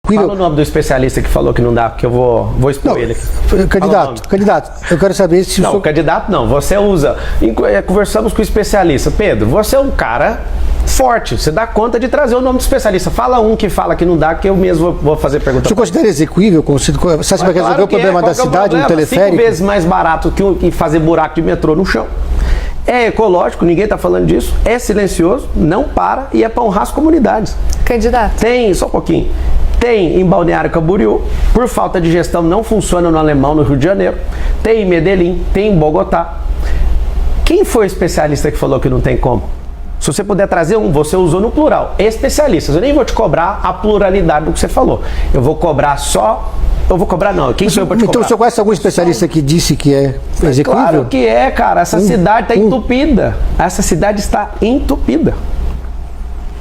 Fala o nome do especialista que falou que não dá, porque eu vou expor ele aqui. Candidato, eu quero saber se Não, candidato não, você usa... Conversamos com o especialista. Pedro, você é um cara forte, você dá conta de trazer o nome do especialista. Fala um que fala que não dá, que eu mesmo vou fazer pergunta. Você considera execuível? Você acha que vai resolver o problema da cidade no teleférico? 5 vezes mais barato que fazer buraco de metrô no chão. É ecológico, ninguém está falando disso. É silencioso, não para e é para honrar as comunidades. Candidato. Tem, só um pouquinho. Tem em Balneário Camboriú, por falta de gestão não funciona no Alemão, no Rio de Janeiro. Tem em Medellín, tem em Bogotá. Quem foi o especialista que falou que não tem como? Se você puder trazer um, você usou no plural, especialistas. Eu nem vou te cobrar a pluralidade do que você falou. Eu vou cobrar só... Eu vou cobrar não, quem sou eu para te cobrar? Então o senhor conhece algum especialista que disse que é execuível? Claro que é, cara. Essa cidade está entupida. Essa cidade está entupida.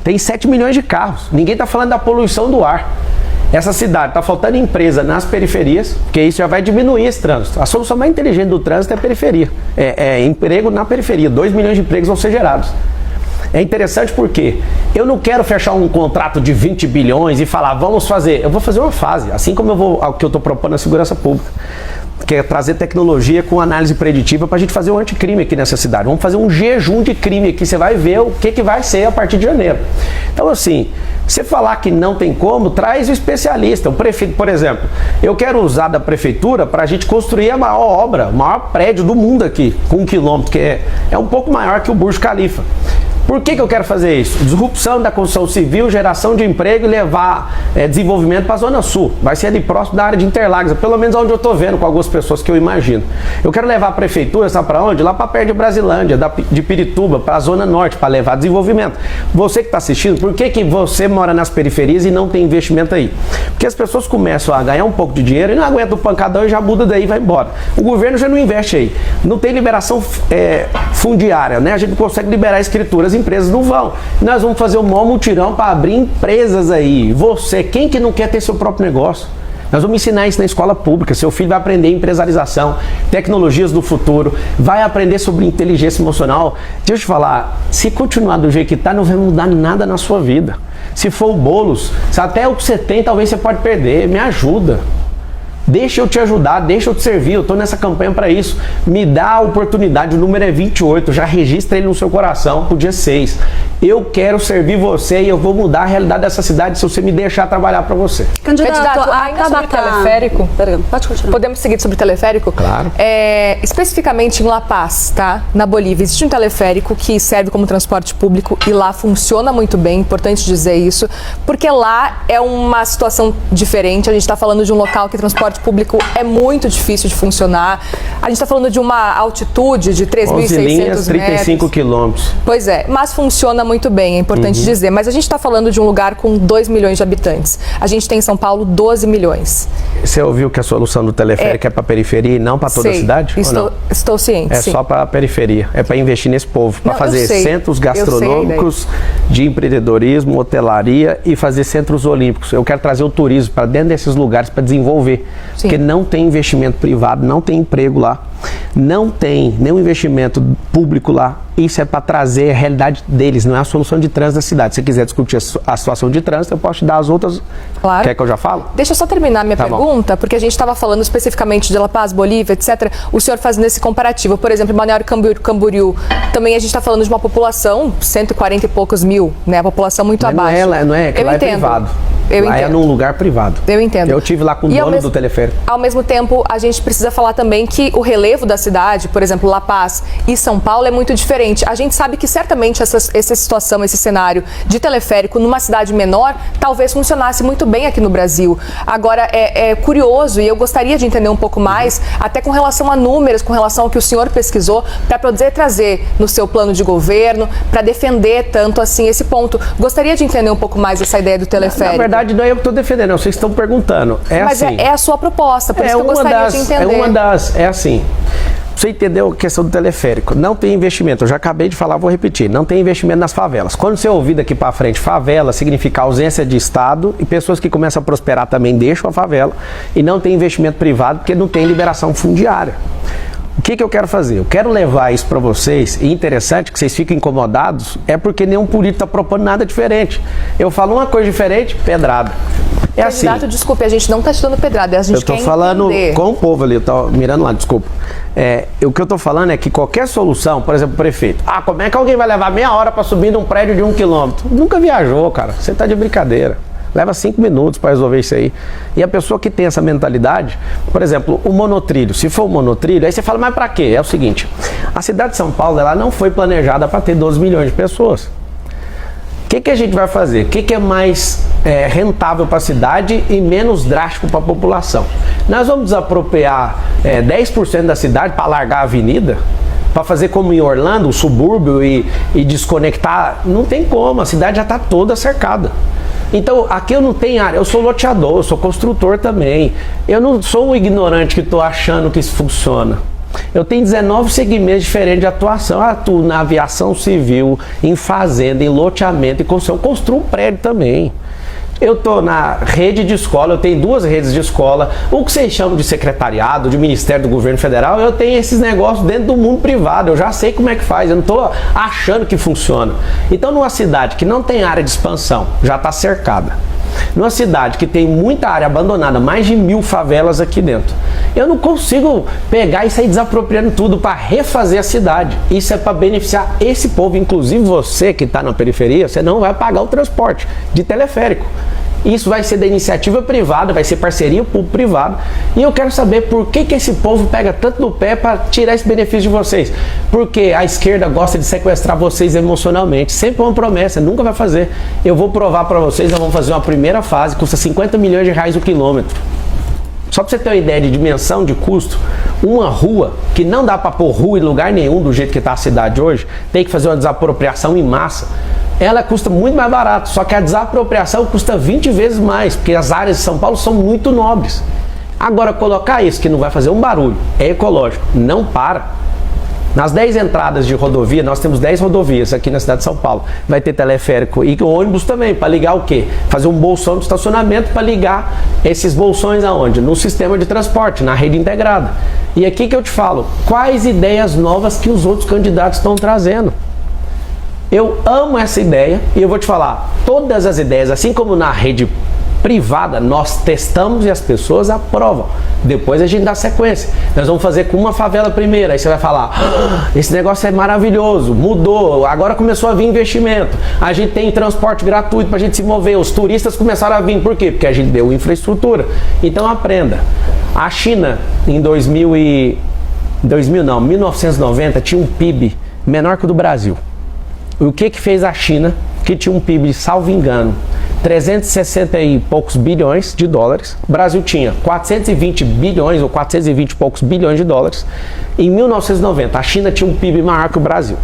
Tem 7 milhões de carros. Ninguém está falando da poluição do ar. Essa cidade está faltando empresa nas periferias, porque isso já vai diminuir esse trânsito. A solução mais inteligente do trânsito é a periferia. É emprego na periferia. 2 milhões de empregos vão ser gerados. É interessante porque eu não quero fechar um contrato de 20 bilhões e falar, vamos fazer. Eu vou fazer uma fase, assim como o que eu estou propondo na segurança pública, que é trazer tecnologia com análise preditiva para a gente fazer um anticrime aqui nessa cidade. Vamos fazer um jejum de crime aqui, você vai ver o que vai ser a partir de janeiro. Então assim, você falar que não tem como, traz o especialista. O prefeito, por exemplo, eu quero usar da prefeitura para a gente construir a maior obra, o maior prédio do mundo aqui, com 1 quilômetro, que é um pouco maior que o Burj Khalifa. Por que eu quero fazer isso? Disrupção da construção civil, geração de emprego e levar desenvolvimento para a Zona Sul. Vai ser ali próximo da área de Interlagos, pelo menos onde eu estou vendo com algumas pessoas que eu imagino. Eu quero levar a prefeitura, sabe para onde? Lá para perto de Brasilândia, de Pirituba, para a Zona Norte, para levar desenvolvimento. Você que está assistindo, por que você mora nas periferias e não tem investimento aí? Porque as pessoas começam a ganhar um pouco de dinheiro e não aguentam o pancadão e já muda daí e vai embora. O governo já não investe aí. Não tem liberação fundiária, né? A gente não consegue liberar escrituras, as empresas não vão. Nós vamos fazer um maior mutirão para abrir empresas aí. Você, quem que não quer ter seu próprio negócio? Nós vamos ensinar isso na escola pública. Seu filho vai aprender empresarização, tecnologias do futuro, vai aprender sobre inteligência emocional. Deixa eu te falar, se continuar do jeito que está, não vai mudar nada na sua vida. Se for o Boulos, se até o que você tem, talvez você pode perder. Me ajuda. Deixa eu te ajudar, deixa eu te servir, eu estou nessa campanha para isso. Me dá a oportunidade, o número é 28, já registra ele no seu coração pro dia 6. Eu quero servir você e eu vou mudar a realidade dessa cidade se você me deixar trabalhar para você. Candidato, ainda sobre teleférico, pode continuar. Podemos seguir sobre teleférico? Claro. Especificamente em La Paz, tá? Na Bolívia, existe um teleférico que serve como transporte público e lá funciona muito bem, importante dizer isso, porque lá é uma situação diferente, a gente está falando de um local que transporte público é muito difícil de funcionar. A gente está falando de uma altitude de 3.600 metros. 35 quilômetros. Pois é, mas funciona muito bem, é importante dizer. Mas a gente está falando de um lugar com 2 milhões de habitantes. A gente tem em São Paulo 12 milhões. Você ouviu que a solução do teleférico é para a periferia e não para toda a cidade? Estou ciente. É só para a periferia. É para investir nesse povo, para fazer centros gastronômicos de empreendedorismo, hotelaria e fazer centros olímpicos. Eu quero trazer o turismo para dentro desses lugares para desenvolver. Sim. Porque não tem investimento privado, não tem emprego lá, não tem nenhum investimento público lá. Isso é para trazer a realidade deles, não é a solução de trânsito da cidade. Se você quiser discutir a situação de trânsito, eu posso te dar as outras. Claro. Quer que eu já falo? Deixa eu só terminar minha pergunta, porque a gente estava falando especificamente de La Paz, Bolívia, etc. O senhor fazendo esse comparativo, por exemplo, em Balneário Camboriú, também a gente está falando de uma população, 140 e poucos mil, né? A população muito abaixo. Não é, que lá é privado. Lá é num lugar privado. Eu entendo. Eu tive lá com o dono do teleférico. Ao mesmo tempo, a gente precisa falar também que o relevo da cidade, por exemplo, La Paz e São Paulo, é muito diferente. A gente sabe que certamente essa situação, esse cenário de teleférico numa cidade menor, talvez funcionasse muito bem aqui no Brasil. Agora, é curioso e eu gostaria de entender um pouco mais, até com relação a números, com relação ao que o senhor pesquisou, para poder trazer no seu plano de governo, para defender tanto assim esse ponto. Gostaria de entender um pouco mais essa ideia do teleférico. Na verdade, não é eu que estou defendendo, vocês estão perguntando. Mas assim, é a sua proposta, por isso que eu gostaria de entender. É assim. Você entendeu a questão do teleférico? Não tem investimento, eu já acabei de falar, vou repetir, não tem investimento nas favelas. Quando você ouvir daqui para frente, favela significa ausência de Estado e pessoas que começam a prosperar também deixam a favela e não tem investimento privado porque não tem liberação fundiária. O que eu quero fazer? Eu quero levar isso para vocês, e interessante que vocês fiquem incomodados, é porque nenhum político está propondo nada diferente. Eu falo uma coisa diferente, pedrada. É assim. Candidato, desculpe, a gente não está te dando pedrada, a gente quer entender. Eu estou falando com o povo ali, eu tô mirando lá, desculpa. O que eu estou falando é que qualquer solução, por exemplo, o prefeito, como é que alguém vai levar meia hora para subir num prédio de 1 quilômetro? Nunca viajou, cara, você está de brincadeira. Leva 5 minutos para resolver isso aí. E a pessoa que tem essa mentalidade, por exemplo, o monotrilho, se for o monotrilho, aí você fala, mas para quê? É o seguinte, a cidade de São Paulo, ela não foi planejada para ter 12 milhões de pessoas. O que a gente vai fazer? O que é mais rentável para a cidade e menos drástico para a população? Nós vamos desapropriar 10% da cidade para largar a avenida? Para fazer como em Orlando, o subúrbio e desconectar? Não tem como, a cidade já está toda cercada. Então, aqui eu não tenho área, eu sou loteador, eu sou construtor também. Eu não sou um ignorante que estou achando que isso funciona. Eu tenho 19 segmentos diferentes de atuação. Eu atuo na aviação civil, em fazenda, em loteamento e construção. Eu construo um prédio também. Eu estou na rede de escola, eu tenho 2 redes de escola, o que vocês chamam de secretariado, de Ministério do Governo Federal, eu tenho esses negócios dentro do mundo privado, eu já sei como é que faz, eu não estou achando que funciona. Então, numa cidade que não tem área de expansão, já está cercada, numa cidade que tem muita área abandonada, mais de 1000 favelas aqui dentro, eu não consigo pegar e sair desapropriando tudo para refazer a cidade. Isso é para beneficiar esse povo, inclusive você que está na periferia, você não vai pagar o transporte de teleférico. Isso vai ser da iniciativa privada, vai ser parceria público-privada. E eu quero saber por que esse povo pega tanto no pé para tirar esse benefício de vocês. Porque a esquerda gosta de sequestrar vocês emocionalmente. Sempre uma promessa, nunca vai fazer. Eu vou provar para vocês, nós vamos fazer uma primeira fase, custa 50 milhões de reais o quilômetro. Só para você ter uma ideia de dimensão de custo, uma rua que não dá para pôr rua em lugar nenhum do jeito que está a cidade hoje, tem que fazer uma desapropriação em massa. Ela custa muito mais barato, só que a desapropriação custa 20 vezes mais, porque as áreas de São Paulo são muito nobres. Agora, colocar isso, que não vai fazer um barulho, é ecológico, não para. Nas 10 entradas de rodovia, nós temos 10 rodovias aqui na cidade de São Paulo. Vai ter teleférico e ônibus também, para ligar o quê? Fazer um bolsão de estacionamento para ligar esses bolsões aonde? No sistema de transporte, na rede integrada. E aqui que eu te falo, quais ideias novas que os outros candidatos estão trazendo? Eu amo essa ideia e eu vou te falar, todas as ideias, assim como na rede privada, nós testamos e as pessoas aprovam. Depois a gente dá sequência. Nós vamos fazer com uma favela primeiro. Aí você vai falar, esse negócio é maravilhoso, mudou, agora começou a vir investimento. A gente tem transporte gratuito para a gente se mover. Os turistas começaram a vir. Por quê? Porque a gente deu infraestrutura. Então aprenda. A China, em 1990, tinha um PIB menor que o do Brasil. O que fez a China, que tinha um PIB, salvo engano, 360 e poucos bilhões de dólares. O Brasil tinha 420 bilhões ou 420 e poucos bilhões de dólares. Em 1990, a China tinha um PIB maior que o Brasil.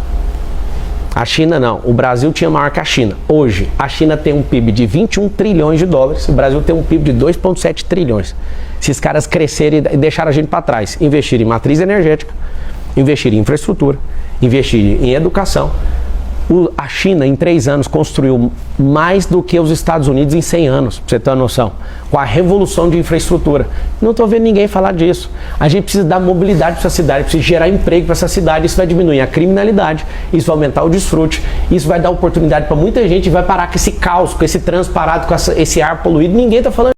A China não, o Brasil tinha maior que a China. Hoje, a China tem um PIB de 21 trilhões de dólares, o Brasil tem um PIB de 2,7 trilhões. Esses caras crescerem e deixaram a gente para trás, investir em matriz energética, investir em infraestrutura, investir em educação. A China, em 3 anos, construiu mais do que os Estados Unidos em 100 anos, pra você ter uma noção. Com a revolução de infraestrutura. Não estou vendo ninguém falar disso. A gente precisa dar mobilidade para essa cidade, precisa gerar emprego para essa cidade. Isso vai diminuir a criminalidade, isso vai aumentar o desfrute, isso vai dar oportunidade para muita gente e vai parar com esse caos, com esse trânsito parado, com esse ar poluído. Ninguém está falando